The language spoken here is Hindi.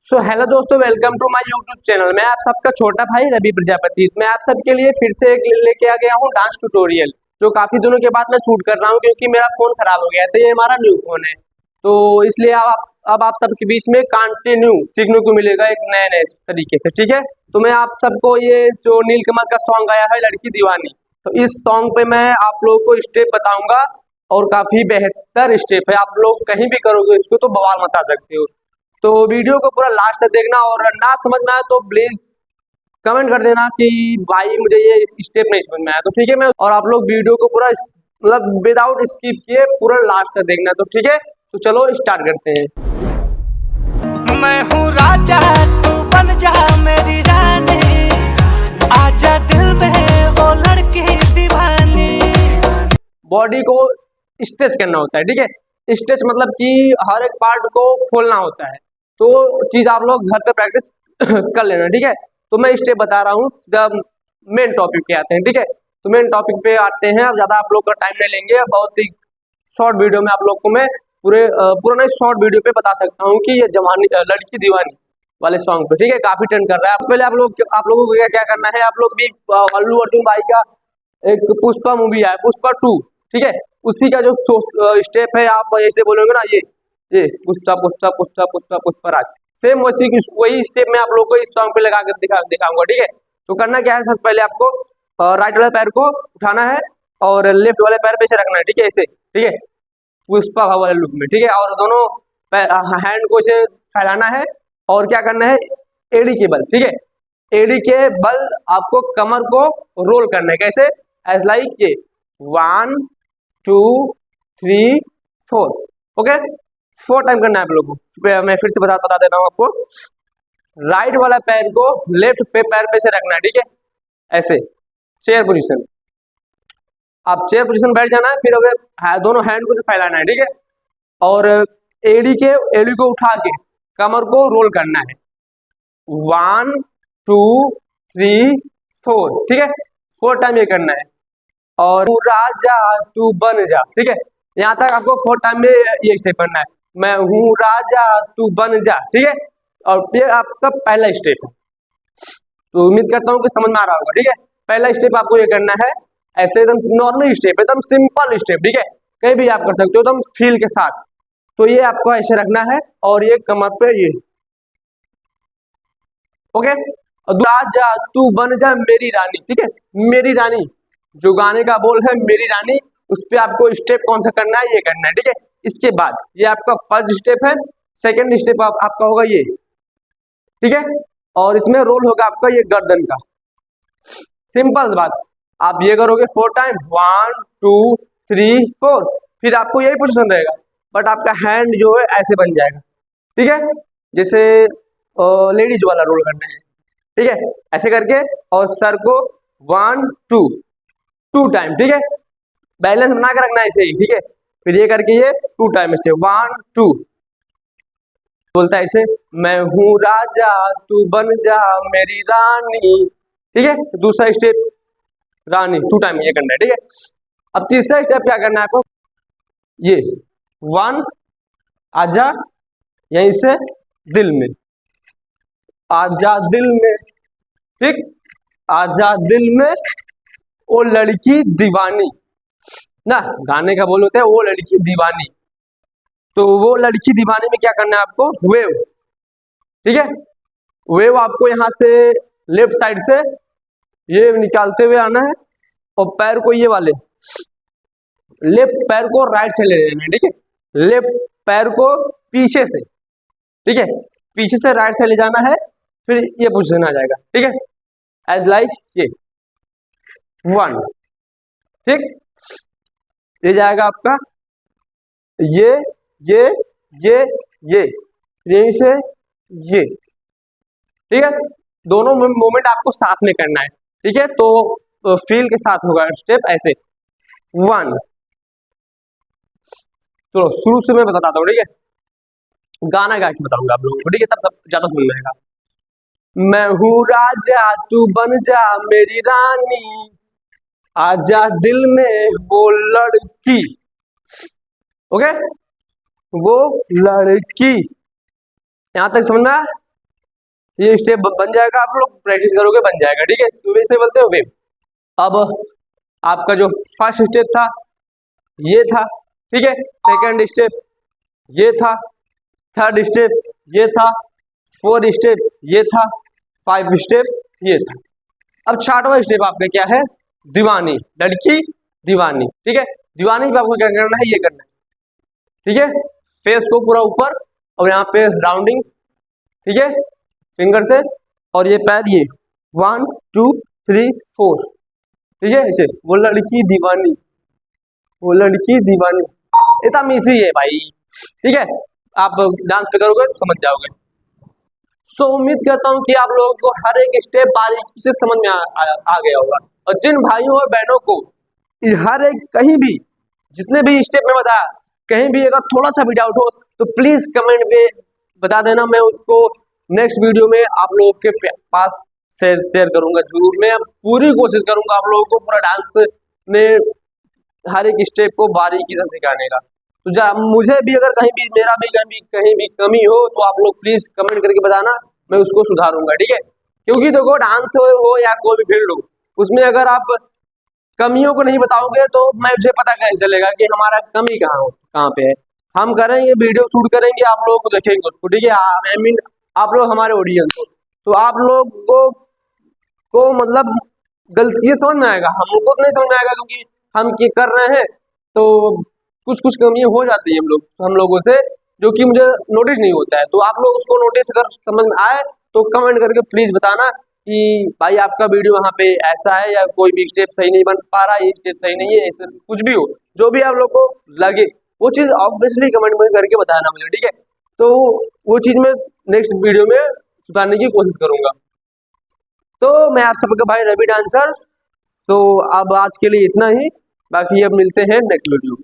हेलो दोस्तों, welcome to my YouTube channel. मैं आप सबका छोटा भाई रवि प्रजापति। मैं आप सबके लिए फिर से एक लेके आ गया हूँ डांस ट्यूटोरियल, जो काफी दिनों के बाद मैं शूट कर रहा हूँ क्योंकि मेरा फोन खराब हो गया था। ये हमारा न्यू फोन है, तो इसलिए अब आप सबके बीच में कंटिन्यू सीखने को मिलेगा एक नए नए तरीके से। ठीक है, तो मैं आप सबको ये जो नीलकमल का सॉन्ग आया है लड़की दीवानी, तो इस सॉन्ग पे मैं आप लोगों को स्टेप बताऊंगा और काफी बेहतर स्टेप है। आप लोग कहीं भी करोगे इसको तो बवाल मचा सकते हो। तो वीडियो को पूरा लास्ट तक देखना, और ना समझ में आए तो प्लीज कमेंट कर देना कि भाई मुझे ये स्टेप नहीं समझ में आया। तो ठीक है, मैं और आप लोग वीडियो को पूरा मतलब विदाउट स्किप किए पूरा लास्ट तक देखना। तो ठीक है, तो चलो स्टार्ट करते हैं। मैं हूँ राजा, तू बन जा मेरी रानी, आजा दिल में ओ लड़की दीवानी। बॉडी को स्ट्रेच करना होता है। ठीक है, स्ट्रेच मतलब कि हर एक पार्ट को खोलना होता है। तो चीज आप लोग घर पे प्रैक्टिस कर लेना। ठीक है, तो मैं स्टेप बता रहा हूँ, जब मेन टॉपिक पे आते हैं। ठीक है, तो मेन टॉपिक पे आते हैं। अब ज्यादा आप लोग का टाइम नहीं लेंगे, बहुत ही शॉर्ट वीडियो में आप लोग को मैं पूरा नहीं शॉर्ट वीडियो पे बता सकता हूँ कि ये जवानी लड़की दीवानी वाले सॉन्ग पे। ठीक है, काफी ट्रेंड कर रहा है। पहले आप लोगों को क्या क्या करना है, आप लोग भी अल्लू अर्जुन भाई का एक पुष्पा मूवी आया, पुष्पा 2। ठीक है, उसी का जो स्टेप है आप ऐसे बोलोगे ना, ये पुष्पा पुष्पा पुष्पा पुष्पा पुष्पराज, सेम वही स्टेप मैं आप लोगों को इस सॉन्ग पे लगा कर दिखाऊंगा। ठीक है, तो करना क्या है, सबसे पहले आपको राइट वाले पैर को उठाना है और लेफ्ट वाले पैर पे ऐसे रखना है। ठीक है, ऐसे। ठीक है, पुष्पा भाव वाले लुक में। ठीक है, और दोनों हैंड को ऐसे फैलाना है और क्या करना है, एडी के बल। ठीक है, एडी के बल आपको कमर को रोल करना है। कैसे, एज लाइक ये 1 2 3 4। ओके, 4 टाइम करना है आप लोगों को। मैं फिर से बता देता हूँ आपको। राइट वाला पैर को लेफ्ट पैर पे से रखना है। ठीक है, ऐसे चेयर पोजीशन। आप चेयर पोजीशन बैठ जाना है, फिर अगर दोनों हैंड को फैलाना है। ठीक है, और एडी को उठा के कमर को रोल करना है। 1 2 3 4। ठीक है, 4 टाइम ये करना है। और राजा तू बन जा। ठीक है, यहाँ तक आपको 4 टाइम में ये स्टेप करना है, मैं हूँ राजा तू बन जा। ठीक है, और ये आपका पहला स्टेप है। तो उम्मीद करता हूँ कि समझ में आ रहा होगा। ठीक है, पहला स्टेप आपको ये करना है, ऐसे एकदम नॉर्मल स्टेप, एकदम सिंपल स्टेप। ठीक है, कहीं भी आप कर सकते हो एकदम फील के साथ। तो ये आपको ऐसे रखना है और ये कमर पे ये। ओके, राजा तू बन जा मेरी रानी। ठीक है, मेरी रानी जो गाने का बोल है मेरी रानी, उस पर आपको स्टेप कौन सा करना है, ये करना है। ठीक है, इसके बाद ये आपका फर्स्ट स्टेप है। सेकंड स्टेप आपका होगा ये। ठीक है, और इसमें रोल होगा आपका ये गर्दन का। सिंपल बात, आप ये करोगे 4 टाइम, 1 2 3 4, फिर आपको यही पोजीशन रहेगा, बट आपका हैंड जो है ऐसे बन जाएगा। ठीक है, जैसे लेडीज वाला रोल करना है। ठीक है, ऐसे करके और सर को 1 2 टाइम। ठीक है, बैलेंस बना के रखना है ऐसे ही। ठीक है, फिर ये करके ये 2 टाइम से 1 2 बोलता है ऐसे, मैं हूँ राजा तू बन जा मेरी रानी। ठीक है, दूसरा स्टेप रानी 2 टाइम ये करना है। ठीक है, अब तीसरा स्टेप क्या करना है आपको, ये 1 आजा, यहीं से दिल में, आजा दिल में। ठीक, आजा दिल में ओ लड़की दीवानी ना, गाने का बोल होता है वो लड़की दीवानी। तो वो लड़की दीवानी में क्या करना है आपको, वेव। ठीक है, वेव आपको यहाँ से लेफ्ट साइड से ये निकालते हुए आना है और पैर को ये वाले लेफ्ट पैर को राइट से ले लेना है। ठीक है, लेफ्ट पैर को पीछे से, ठीक है, पीछे से राइट से ले जाना है, फिर ये पोजीशन आ जाएगा। ठीक है, एज लाइक ये 1। ठीक, ये जाएगा आपका ये ये ये ये, यहीं से ये। ठीक है, दोनों मूवमेंट आपको साथ में करना है। ठीक है, तो फील के साथ होगा स्टेप ऐसे 1। चलो शुरू से मैं बताता हूँ। ठीक है, गाना गा के बताऊंगा आप लोगों को। ठीक है, तब ज्यादा सुन लेगा। मैं हूँ राजा तू बन जा मेरी रानी, आजा दिल में वो लड़की। ओके, वो लड़की, यहां तक समझ में आया? ये स्टेप बन जाएगा, आप लोग प्रैक्टिस करोगे बन जाएगा, ठीक है। वैसे बोलते हो वेव। अब आपका जो फर्स्ट स्टेप था ये था, ठीक है। सेकंड स्टेप ये था, थर्ड स्टेप ये था, फोर्थ स्टेप ये था, 5 स्टेप ये था। अब 6वां स्टेप आपका क्या है, दीवानी, लड़की दीवानी, ठीक है। दीवानी पे आपको क्या करना है, ये करना है, ठीक है। फेस को पूरा ऊपर और यहाँ पे राउंडिंग, ठीक है, फिंगर से, और ये पैर ये 1 2 3 4, ठीक है। ऐसे वो लड़की दीवानी, वो लड़की दीवानी, इतना इजी है भाई, ठीक है। आप डांस पे करोगे तो समझ जाओगे। सो उम्मीद करता हूँ कि आप लोगों को हर एक स्टेप बारीकी से समझ में आ गया होगा। और जिन भाइयों और बहनों को हर एक कहीं भी जितने भी स्टेप में बताया, कहीं भी अगर थोड़ा सा भी डाउट हो तो प्लीज कमेंट पे बता देना, मैं उसको नेक्स्ट वीडियो में आप लोगों के पास शेयर करूंगा जरूर। मैं पूरी कोशिश करूंगा आप लोगों को पूरा डांस में हर एक स्टेप को बारीकी से सिखाने का। तो मुझे भी अगर कहीं भी मेरा भी कहीं भी कमी हो तो आप लोग प्लीज कमेंट करके बताना, मैं उसको सुधारूंगा, ठीक है। क्योंकि देखो डांस हो या कोई भी फील्ड हो, उसमें अगर आप कमियों को नहीं बताओगे तो मुझे पता कैसे चलेगा कि हमारा कमी कहाँ पे है। हम करेंगे वीडियो शूट करेंगे, आप लोगों को देखेंगे उसको, ठीक है। आई मीन आप लोग हमारे ऑडियंस हो, तो आप लोग को मतलब गलती समझ में आएगा, हमको तो नहीं समझ में आएगा क्योंकि हम ये कर रहे हैं। तो कुछ कुछ कमियां हो जाती है हम लोगों से, जो कि मुझे नोटिस नहीं होता है। तो आप लोग उसको नोटिस अगर समझ में आए तो कमेंट करके प्लीज बताना कि भाई आपका वीडियो वहाँ पे ऐसा है, या कोई भी स्टेप सही नहीं बन पा रहा, ये स्टेप सही नहीं है, ऐसे कुछ भी हो, जो भी आप लोग को लगे वो चीज़ ऑब्वियसली कमेंट में करके बताना मुझे, ठीक है। तो वो चीज़ मैं नेक्स्ट वीडियो में सुधारने की कोशिश करूंगा। तो मैं आप सबका भाई रवि डांसर, तो अब आज के लिए इतना ही, बाकी अब मिलते हैं नेक्स्ट वीडियो में।